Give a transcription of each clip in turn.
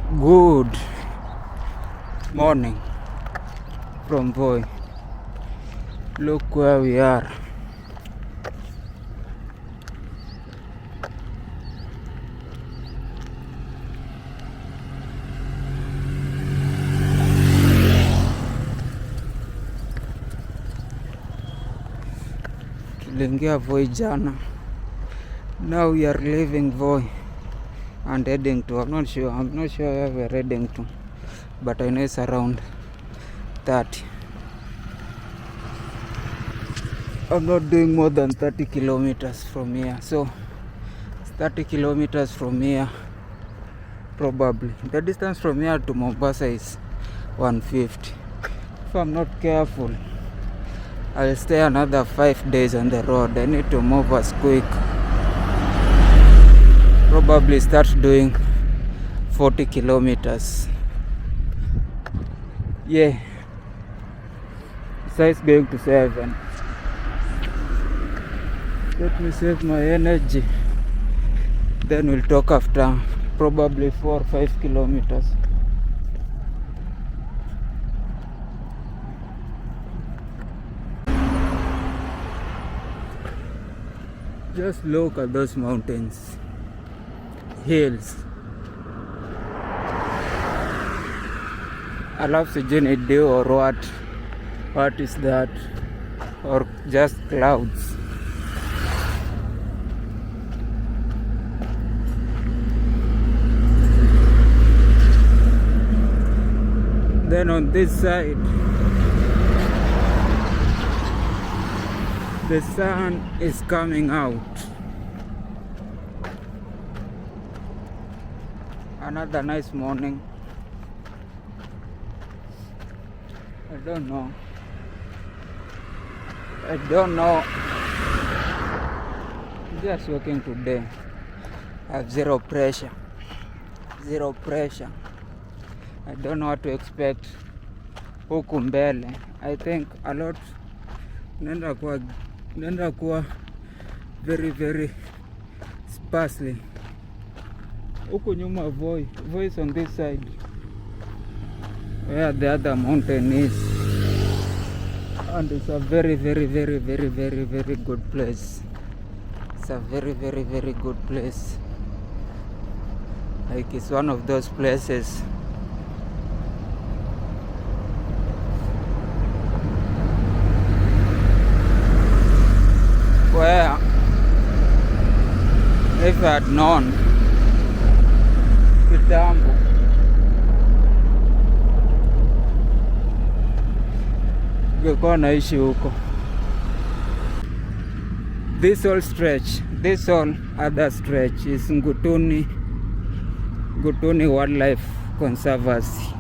Good morning from Voi. Look where we are. Tuliingia Voi jana. Now we are leaving Voi and heading to, I'm not sure where we're heading to, but I know it's around 30. I'm not doing more than 30 kilometers from here, so it's 30 kilometers from here probably. The distance from here to Mombasa is 150. If I'm not careful, I'll stay another 5 days on the road. I need to move as quick. Probably start doing 40 kilometers. Yeah. Besides going to 7. Let me save my energy. Then we'll talk after probably 4 or 5 kilometers. Just look at those mountains, hills. Alafu sijui ni dew or what is that, or just clouds. Then on this side, the sun is coming out. Another nice morning. I don't know. Just working today. I have zero pressure. I don't know what to expect huku mbele. I think a lot nenda kuwa very sparsely. Huku nyuma Voi is on this side where the other mountain is, and it's a very good place. It's a very good place. Like, it's one of those places where if I had known kitambo, ngekuwa naishi huko. This whole other stretch is Ngutuni Wildlife Conservancy.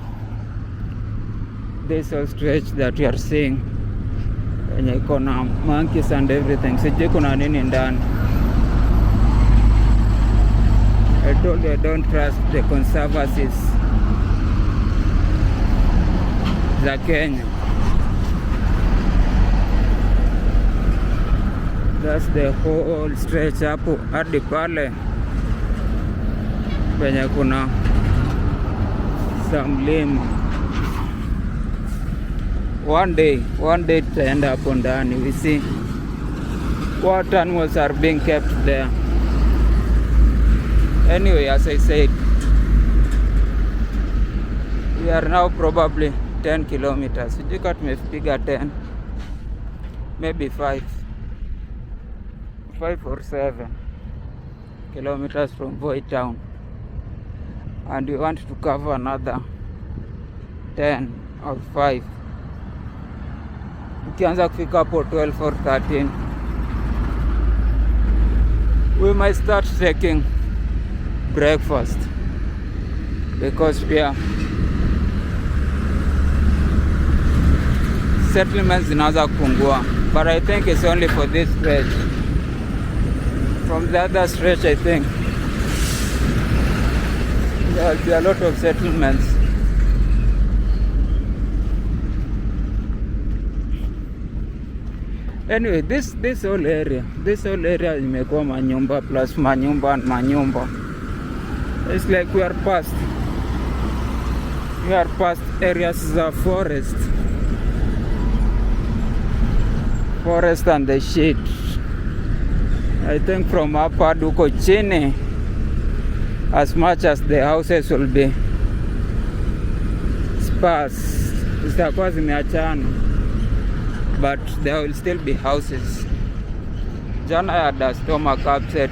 This whole stretch that we are seeing, yenye iko na monkeys and everything. Sijui kuna nini ndani. I told you I don't trust the conservancies za Kenya. That's the whole stretch hapo hadi pale penye kuna samlima. One day tutaenda hapo ndani. We see what animals are being kept there. Anyway, as I said, we are now probably 10 kilometers. Sijui kama tumepiga 10, maybe 5 or 7 kilometers from Voi town, and we want to cover another 10 or 5. Ukianza kufika hapo 12 or 13, we might start taking breakfast, because pia settlements zinaanza kupungua, but I think it's only for this stretch. From the other stretch, I think there will be a lot of settlements. Anyway, this whole area imekuwa manyumba plus manyumba. It's like we are past We are past areas of forest and the shade. I think from hapa duko chini, as much as the houses will be sparse, zitakuwa zimeachana, but there will still be houses. Jana I had a stomach upset.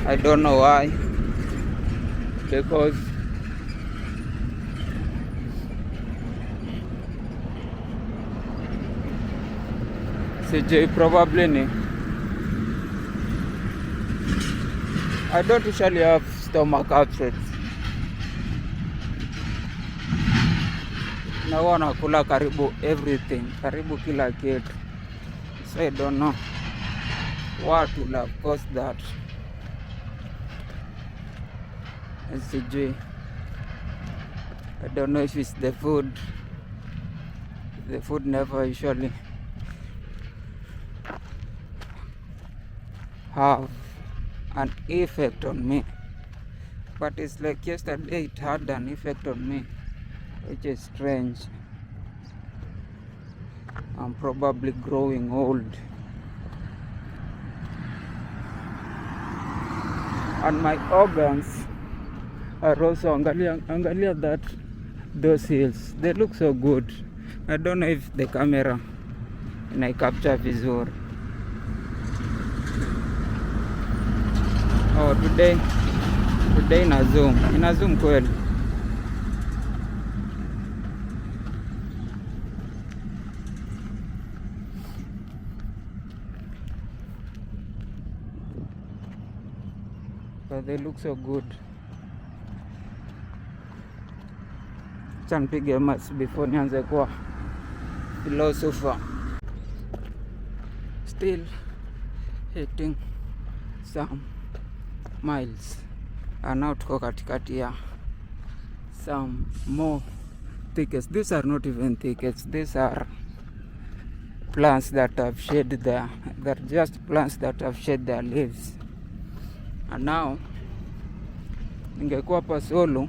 I don't know why, because CJ probably ni. I don't usually have stomach upsets. Na huwa nakula karibu everything, karibu kila kitu. So I don't know what will have caused that. CJ, I don't know if it's the food. The food never usually have an effect on me, but it's like yesterday it had an effect on me, which is strange. I'm probably growing old, and my organs are also angalia that those hills, they look so good. I don't know if the camera and I capture vizuri. Oh, today ina zoom kweli. But they look so good. Acha nipige mask before nianze kuwa philosopher. Still hitting some miles, and now tuko katikati ya some more thickets. These are not even thickets, these are plants that have shed their, they're just plants that have shed their leaves. And now ningekuwa hapa solo,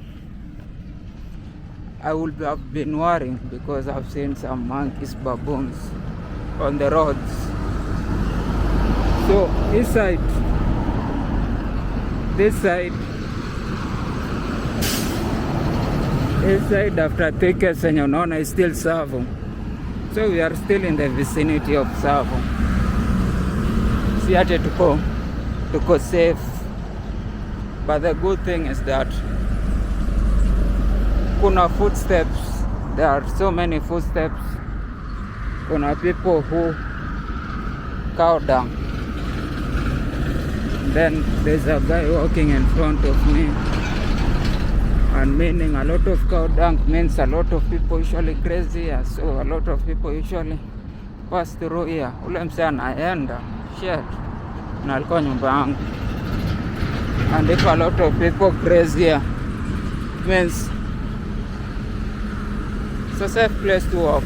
I would have been worrying because I've seen some monkeys, baboons on the roads. So this side after thickets yenye unaona is still Savo. So we are still in the vicinity of Savo. Si ate tuko safe. But the good thing is that kuna footsteps. There are so many footsteps. Kuna people who cow down. Then there's a guy walking in front of me, and meaning a lot of cow dung means a lot of people usually crazy here. So a lot of people usually pass through here. Ule msee anaenda shit na alikuwa nyumba yangu, and if a lot of people crazy here means it's a safe place to walk.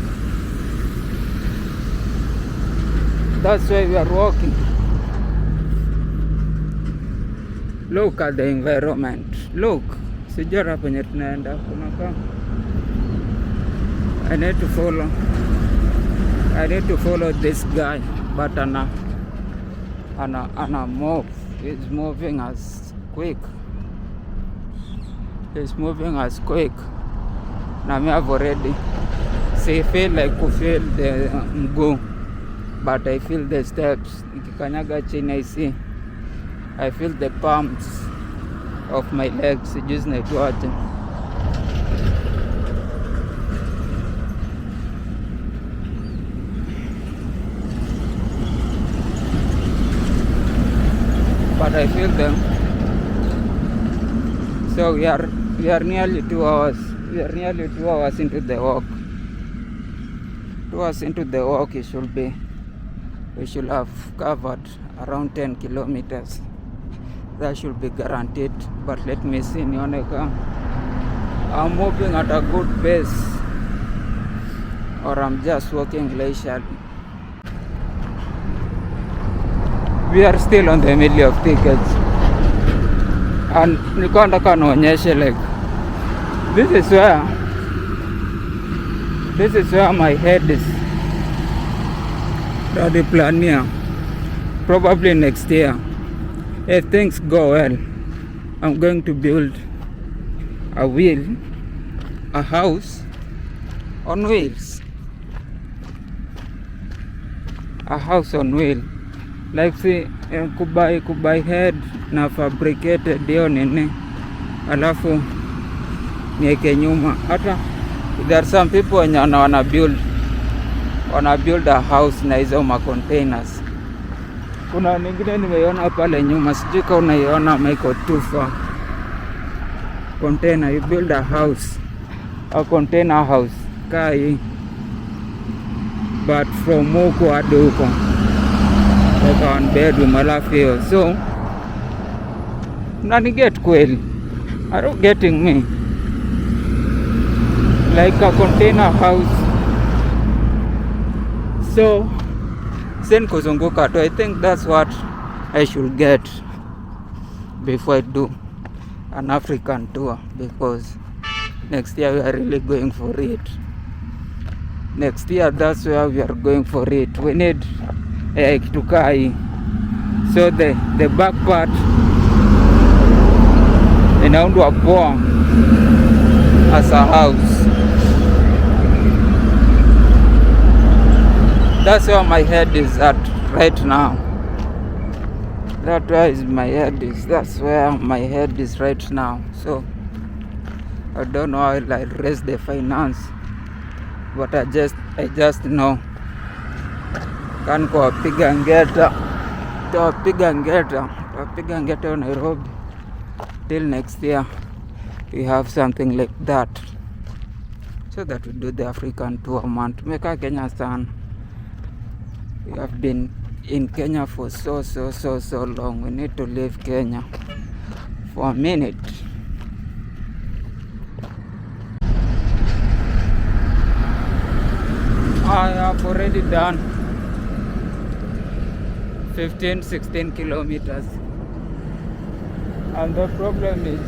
That's why we are walking. Look at the environment. Look, sijara penye tunaenda kuna I need to follow this guy, but ana move. He's moving as quick. Na me have already feel like to feel the mguu, but I feel the steps. Nikikanyaga chini I feel the palms of my legs. Just naitwaje, but I feel them. So we are nearly 2 hours. We are nearly 2 hours into the walk. 2 hours into the walk, we should have covered around 10 kilometers. That should be guaranteed. But let me see, nione kama I'm moving at a good pace or I'm just walking leisurely. We are still on the middle of thickets, and nilikuwa nataka nionyeshe like This is where my head is. The plan here. Probably next year, if things go well, I'm going to build a house on wheels. A house on wheel. Like see, kubai head na fabricated hiyo nini, alafu nieke nyuma. Hata there are some people wenye wana build a house na hizo ma containers. Kuna nyingine nimeiona pale nyuma, sijui kama unaiona Michael Tufa. Container, you build a house, a container house kai, but from huko hadi huko, like one bedroom alafu hiyo. So get kweli, are you getting me? Like a container house. So sen kuzunguka tu. I think that's what I should get before I do an African tour, because next year we are really going for it. Next year, that's where we are going for it. We need kitukai. So the back part inaundwa poa as a house. That's where my head is at right now. That's where my head is right now. So I don't know how I'll raise the finance, but I just know kan kuwapiga ngeta Nairobi till next year. We have something like that, so that we do the African tour. Man, tumeka Kenya sana. We have been in Kenya for so long. We need to leave Kenya for a minute. I have already done 15-16 kilometers, and the problem is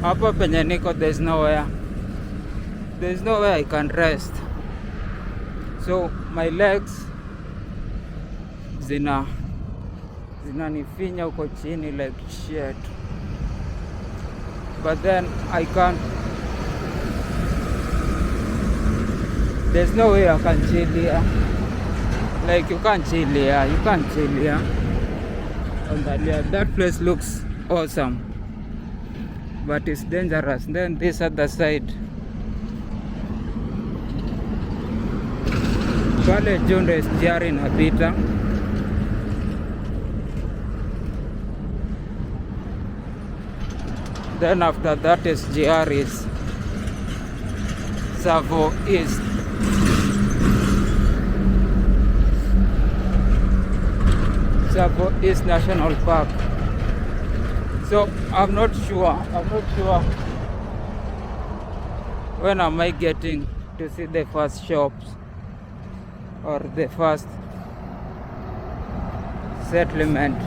hapa penye niko there's nowhere I can rest. So my legs zinanifinya huko chini like shit, but then I can't. There's no way I can chill here. Like you can't chill here. That place looks awesome, but it's dangerous. Then this other side, pale Junde is jari na pita. Then after that is GR is Savo East. Savo East National Park. So I'm not sure when am I getting to see the first shops or the first settlement.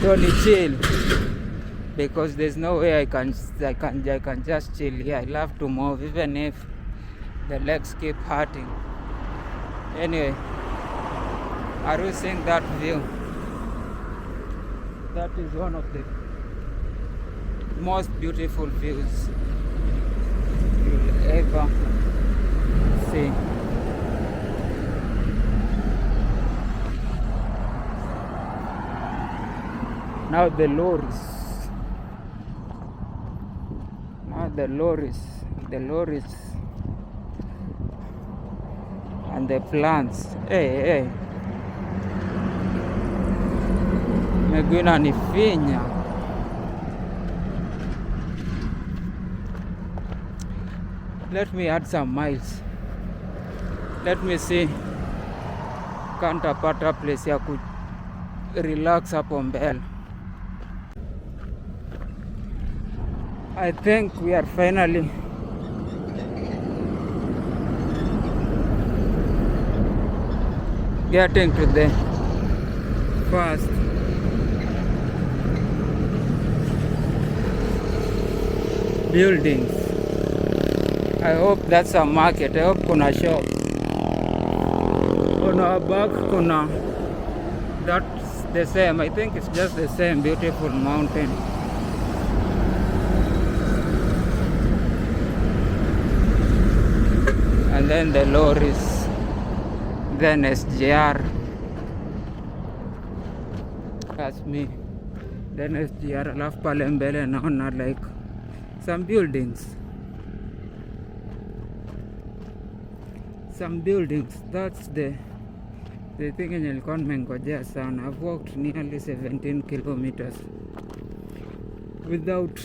Don't chill, because there's no way I can just chill here. I love to move even if the legs keep hurting. Anyway, are you seeing that view? That is one of the most beautiful views you'll ever see. Now the lorries and the plants. Hey. Miguu inanifinya. Let me add some miles. Let me see kantapata place ya ku relax hapo mbele. I think we are finally getting to the first buildings. I hope that's a market. I hope kuna shop. On our back kuna, that's the same. I think it's just the same beautiful mountain. And then the lorries, then SGR. That's me. Then SGR, alafu pale mbele naona like some buildings. Some buildings. That's the thing yenye nilikuwa nimengojea sana. I've walked nearly 17 kilometers without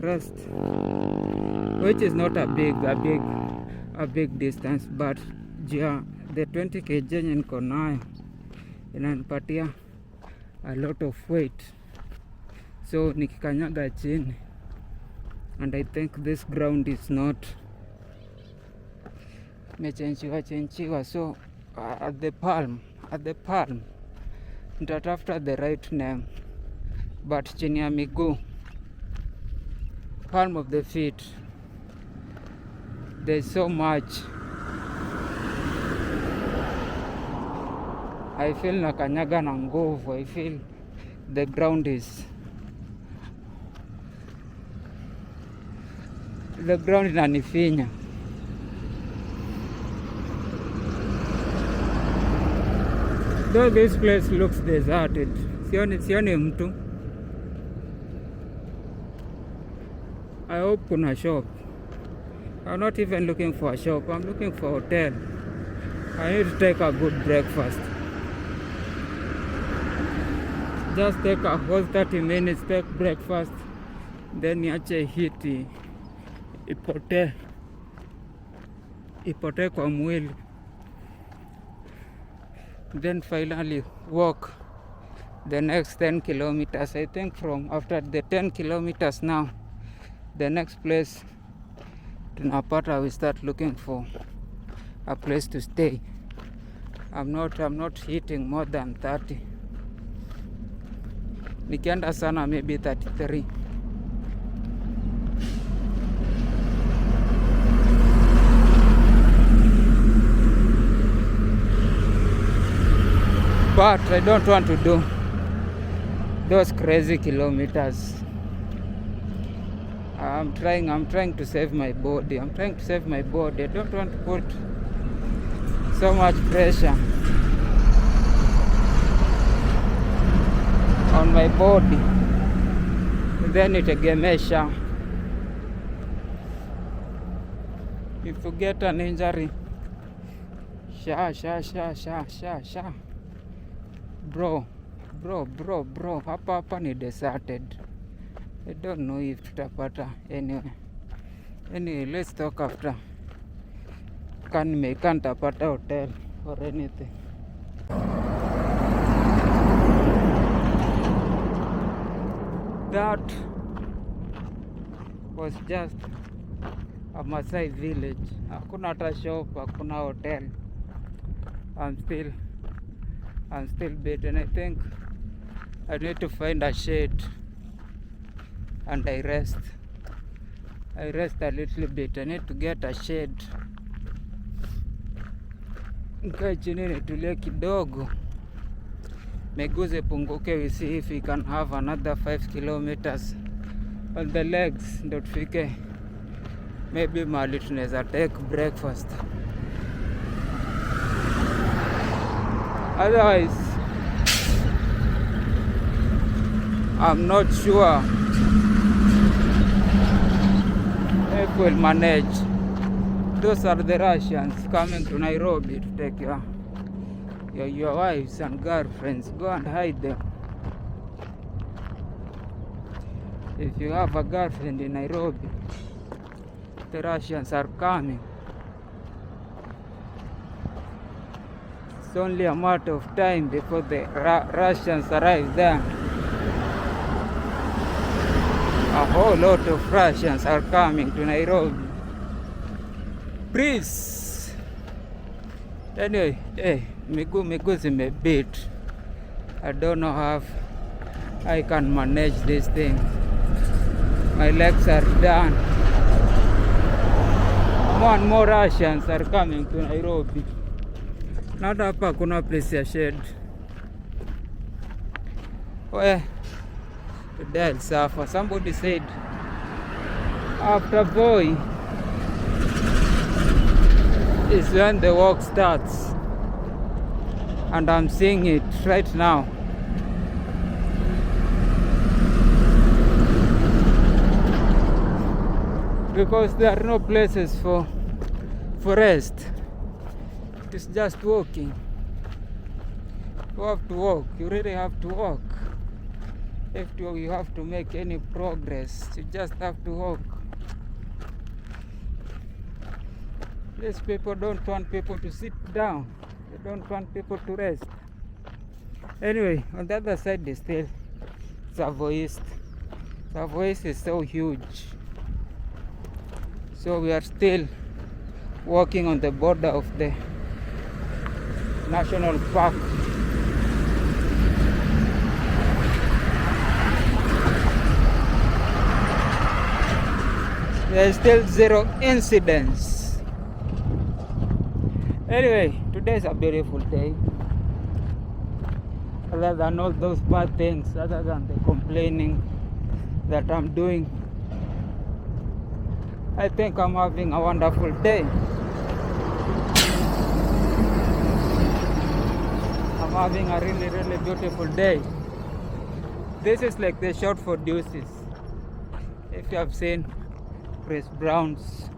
rest, which is not a big distance, but yeah, the 20 kg yenye niko nayo inanipatia a lot of weight, so nikikanyaga chini, and I think this ground is not mechenchiwa, so at the palm nitatafuta the right name, but chini ya miguu, palm of the feet, there's so much. I feel nakanyaga na nguvu. I feel the ground inanifinya. Though this place looks deserted, sioni mtu. I hope kuna shop. I'm not even looking for a shop. I'm looking for a hotel. I need to take a good breakfast. Just take a whole 30 minutes, take breakfast, then niache hiti ipotee kwa mwili, then finally walk the next 10 kilometers. I think from after the 10 kilometers now, the next place tunapata, we start looking for a place to stay. I'm not hitting more than 30. Nikienda sana maybe 33. But I don't want to do those crazy kilometers. I'm trying to save my body. I don't want to put so much pressure on my body, then itegemesha. If you get an injury, sha bro, hapa ni deserted. I don't know if tutapata anyway, let's talk after. Can't tapata hotel or anything. That was just a Maasai village. Hakuna hata shop, hakuna hotel. I'm still beaten. I think I need to find a shade and I rest a little bit. I need to get a shade, nikae chini nitulie kidogo, miguu zipunguke. We see if we can have another 5 kilometers on the legs, ndo tufike maybe mahali tunaweza take breakfast. Otherwise I'm not sure if we'll manage. Those are the Russians coming to Nairobi to take your wives and girlfriends. Go and hide them. If you have a girlfriend in Nairobi, the Russians are coming. It's only a matter of time before the Russians arrive there. A whole lot of Russians are coming to Nairobi. Please. Anyway, miguu zimebit. I don't know how I can manage this thing. My legs are done. More and more Russians are coming to Nairobi. Not hapa kuna place ya shade. Well, today I'll suffer. Somebody said after boy is when the walk starts, and I'm seeing it right now. Because there are no places for rest. It's just walking. You have to walk. You really have to walk. If you have to make any progress, you just have to walk. These people don't want people to sit down. They don't want people to rest. Anyway, on the other side is still Savoist. Savoist is so huge. So we are still walking on the border of the national park. There is still 0 incidents. Anyway, today is a beautiful day. Other than all those bad things, other than the complaining that I'm doing, I think I'm having a wonderful day. I'm having a really, really beautiful day. This is like the short for deuces. If you have seen Chris Brown's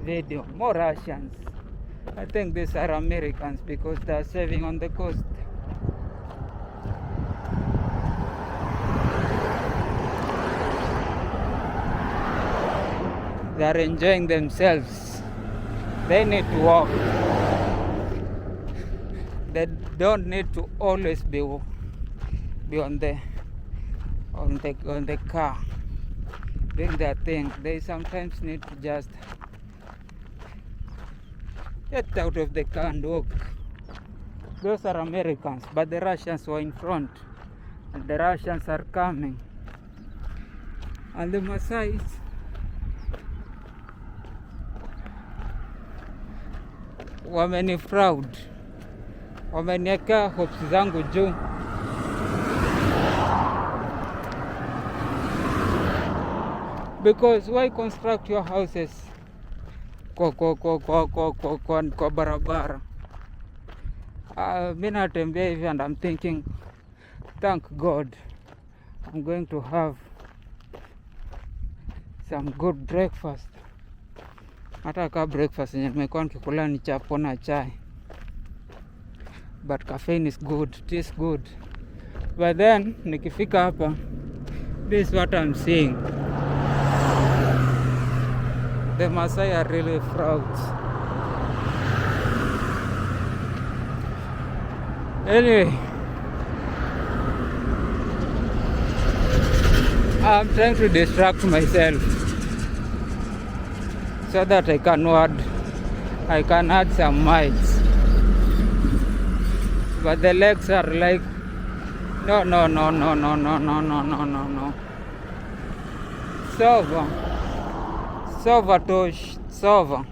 video, more Russians. I think these are Americans because they are saving on the coast. They are enjoying themselves. They need to walk. They don't need to always be on the car doing their thing. They sometimes need to just get out of the car and walk. Those are Americans, but the Russians were in front, and the Russians are coming. And the Maasai wameni proud, wameniweka hopes zangu juu. Because why construct your houses kwa barabara? Mimi natembea hivi and I'm thinking, thank God I'm going to have some good breakfast. Hata ka breakfast yenye nimekuwa nikikula ni chapo na chai. But caffeine is good, it is good. But then nikifika hapa, this is what I'm seeing. The Maasai are really proud. Anyway, I'm trying to distract myself so that I can add some miles. But the legs are like, no. Sova Tosh, sova.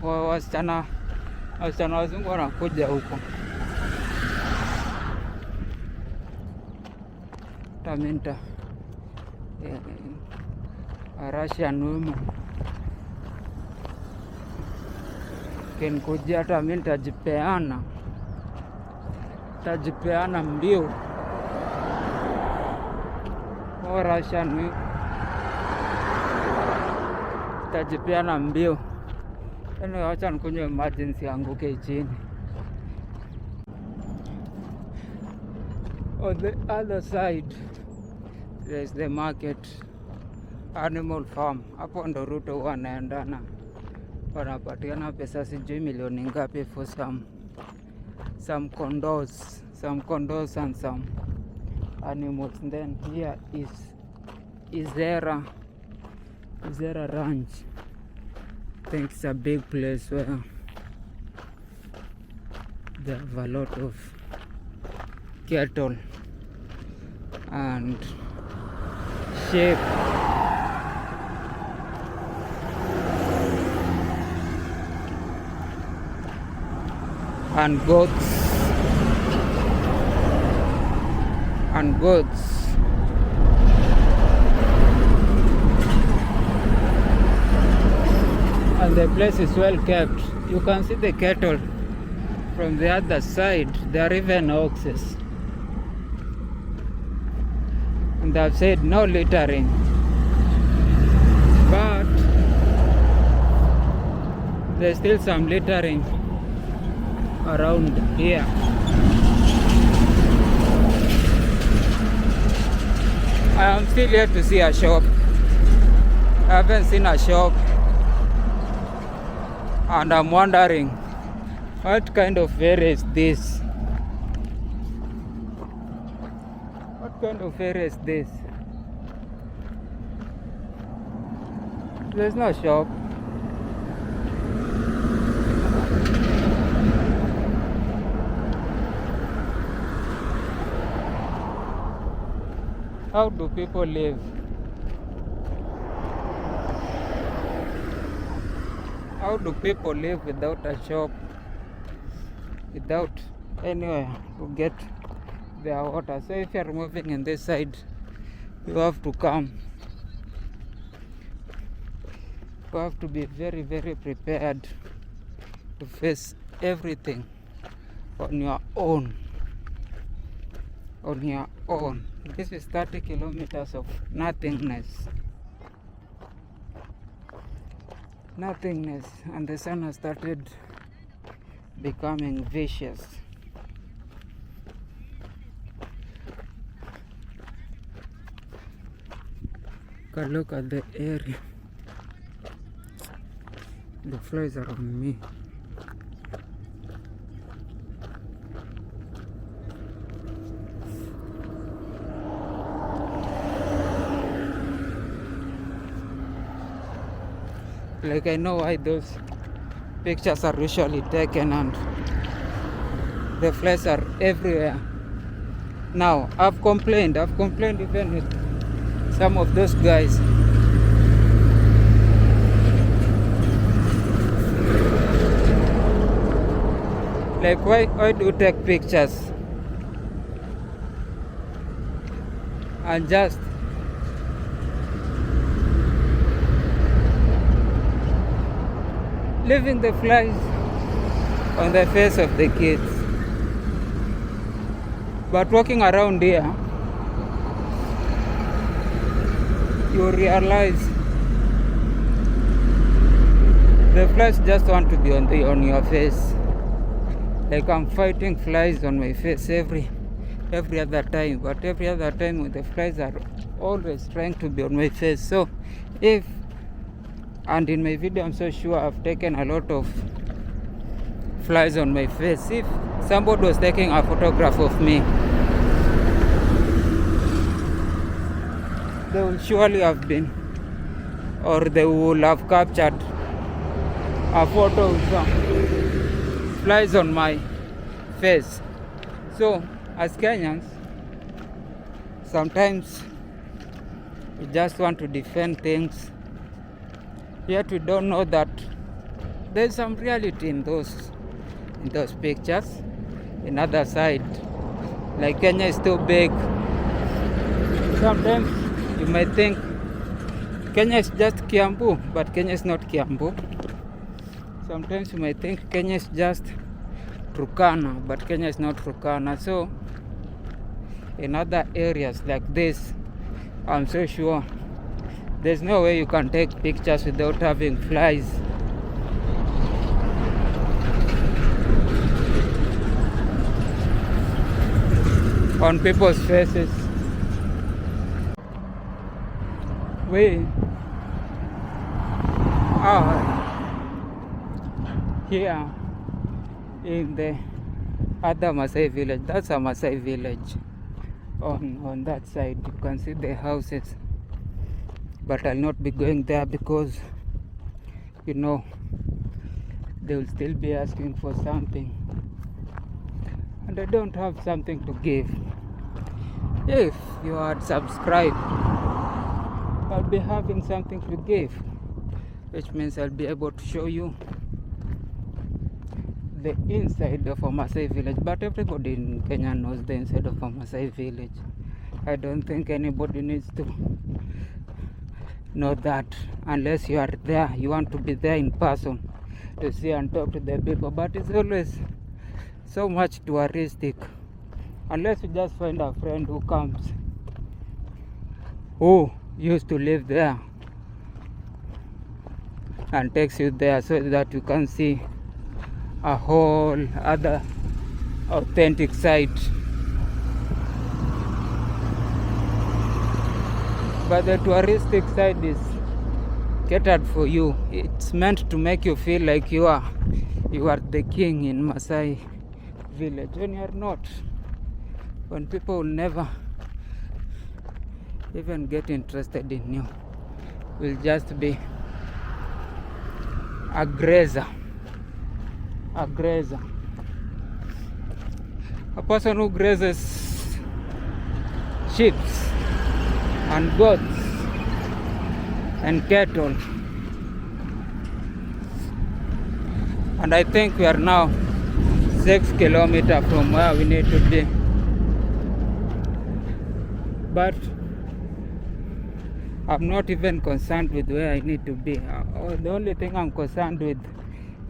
Wasichana wazungu wanakuja huko. Taminta a Russian woman kinkuja, taminta tajipeana mbio. O Russian tajipeana mbio. Anyway, wacha nikunywe emergency anguke chini. On the other side there is the market, animal farm. Hapo ndo Ruto wanaendana, wanapatiana pesa sijui milioni ngapi for some condos and some animals. And then here is Izera Ranch. I think it's a big place where they have a lot of cattle and sheep, and goats. And the place is well kept. You can see the cattle from the other side. There are even oxes. And I've said no littering. But there's still some littering around here. I am still yet to see a shop. I haven't seen a shop. And I'm wondering, what kind of area is this? What kind of area is this? There's no shop. How do people live? How do people live without a shop? Without anywhere to get their water? So if you're moving in this side, you have to come. You have to be very, very prepared to face everything on your own. On your own. This is 30 kilometers of nothingness. Nothingness, and the sun has started becoming vicious. Look at the area. The flies are on me. Like, I know why those pictures are usually taken, and the flies are everywhere. Now, I've complained even with some of those guys. Like, why do you take pictures and just leaving the flies on the face of the kids? But walking around here, you realize the flies just want to be on your face. Like, I'm fighting flies on my face every other time, but every other time the flies are always trying to be on my face. So and in my video, I'm so sure I've taken a lot of flies on my face. If somebody was taking a photograph of me, they will surely have been, or they will have captured a photo with some flies on my face. So as Kenyans, sometimes we just want to defend things, yet we don't know that there's some reality in those pictures. Another side, like, Kenya is too big. Sometimes you might think Kenya is just Kiambu, but Kenya is not Kiambu. Sometimes you might think Kenya is just Turkana, but Kenya is not Turkana. So in other areas like this, I'm so sure there's no way you can take pictures without having flies. On people's faces. We are here in the other Maasai village. That's a Maasai village. On that side you can see the houses, but I'll not be going there because, you know, they will still be asking for something, and I don't have something to give. If you had subscribed I'll be having something to give, which means I'll be able to show you the inside of a Maasai village. But everybody in Kenya knows the inside of a Maasai village. I don't think anybody needs to know that unless you are there, you want to be there in person to see and talk to the people. But it's always so much touristic, unless you just find a friend who comes, who used to live there, and takes you there so that you can see a whole other authentic site. But the touristic side is catered for you. It's meant to make you feel like you are the king in Maasai village, when you are not. When people will never even get interested in you, will just be a grazer. A person who grazes sheep and goats and cattle. And I think we are now 6 kilometers from where we need to be. But I'm not even concerned with where I need to be. The only thing I'm concerned with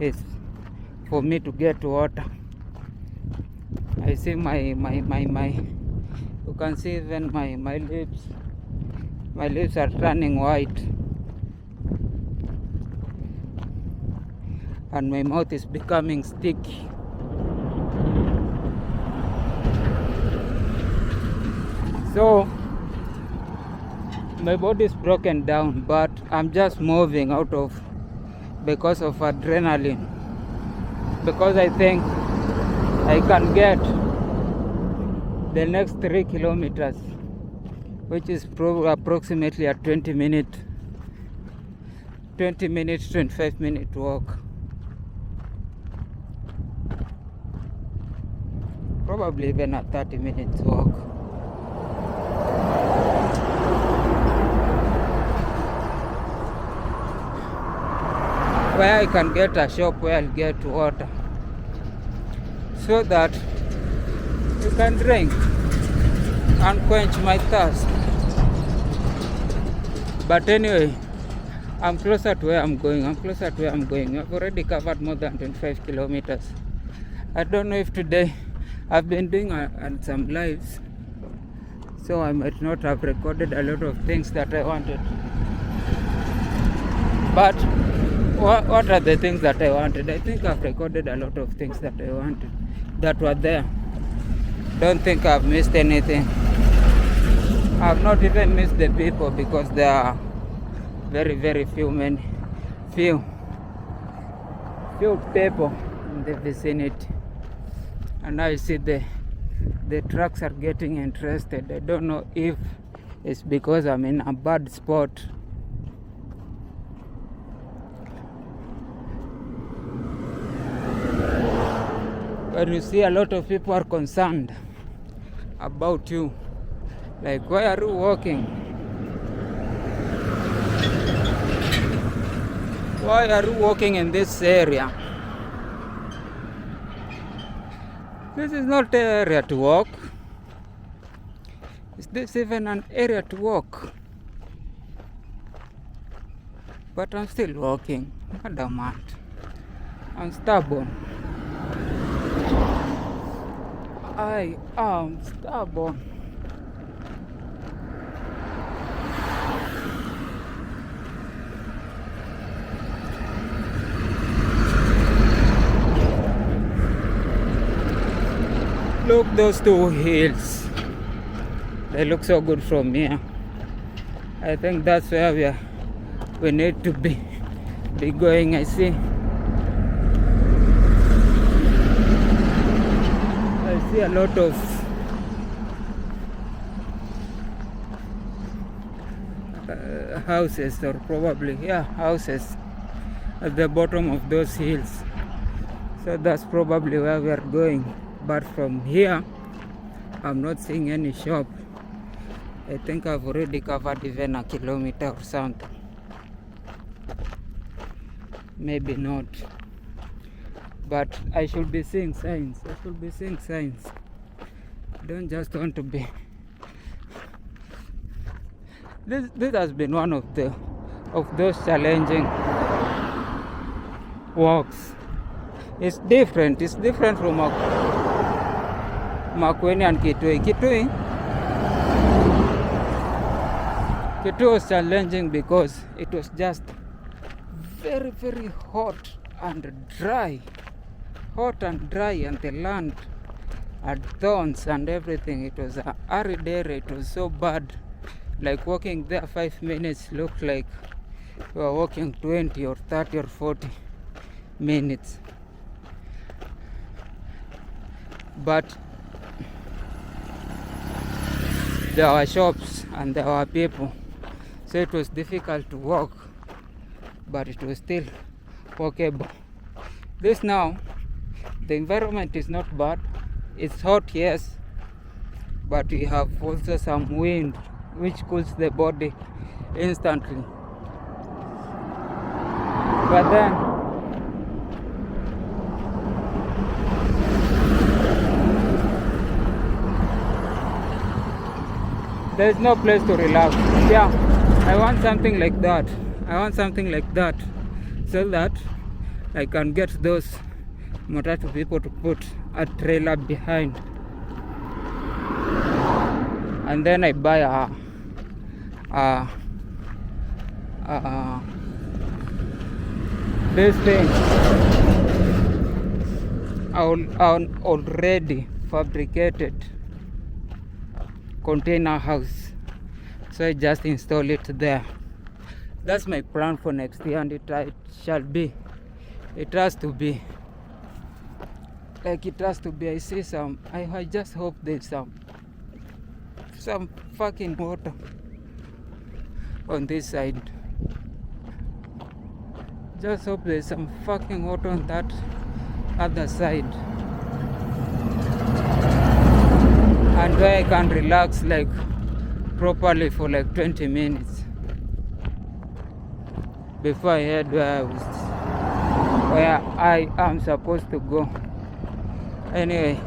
is for me to get water. I see my you can see even my lips. My lips are turning white, and my mouth is becoming sticky. So my body is broken down, but I'm just moving because of adrenaline, because I think I can get the next 3 kilometers, which is approximately a 25 minute walk. Probably even a 30 minutes walk. Where I can get a shop where I'll get water, so that you can drink and quench my thirst. But anyway, I'm closer to where I'm going. I've already covered more than 25 kilometers. I don't know if today I've been doing some lives, so I might not have recorded a lot of things that I wanted. But what are the things that I wanted? I think I've recorded a lot of things that I wanted that were there. Don't think I've missed anything. I've not even missed the people, because there are very few people in the vicinity. And I see the trucks are getting interested. I don't know if it's because I'm in a bad spot. But you see, a lot of people are concerned about you. Like, why are you walking? Why are you walking in this area? This is not an area to walk. Is this even an area to walk? But I'm still walking. Madam, I'm stubborn. I am stubborn. Look, those two hills. They look so good from here. I think that's where we need to be going. I see a lot of houses, or probably houses at the bottom of those hills. So that's probably where we are going. But from here, I'm not seeing any shop. I think I've already covered even a kilometer or something. Maybe not. But I should be seeing signs. I should be seeing signs. I don't just want to be. This has been one of those challenging walks. It's different. It's different from Makueni and Kitui. Kitui was challenging because it was just very, very hot and dry, and the land had thorns and everything. It was an arid area. It was so bad. Like walking there 5 minutes looked like you were walking 20 or 30 or 40 minutes. But there were shops and there were people, so it was difficult to walk, but it was still walkable. This now, the environment is not bad. It's hot, yes, but we have also some wind which cools the body instantly. But then there's no place to relax. Yeah, I want something like that. So that I can get those matatu people to put a trailer behind, and then I buy this thing, an already fabricated container house, so I just install it there. That's my plan for next year, and it shall be. It has to be. Like, it has to be. I see some. I just hope there's some fucking water on this side. Just hope there's some fucking water on that other side, and where I can relax like properly for like 20 minutes before I head where I am supposed to go. Anyway,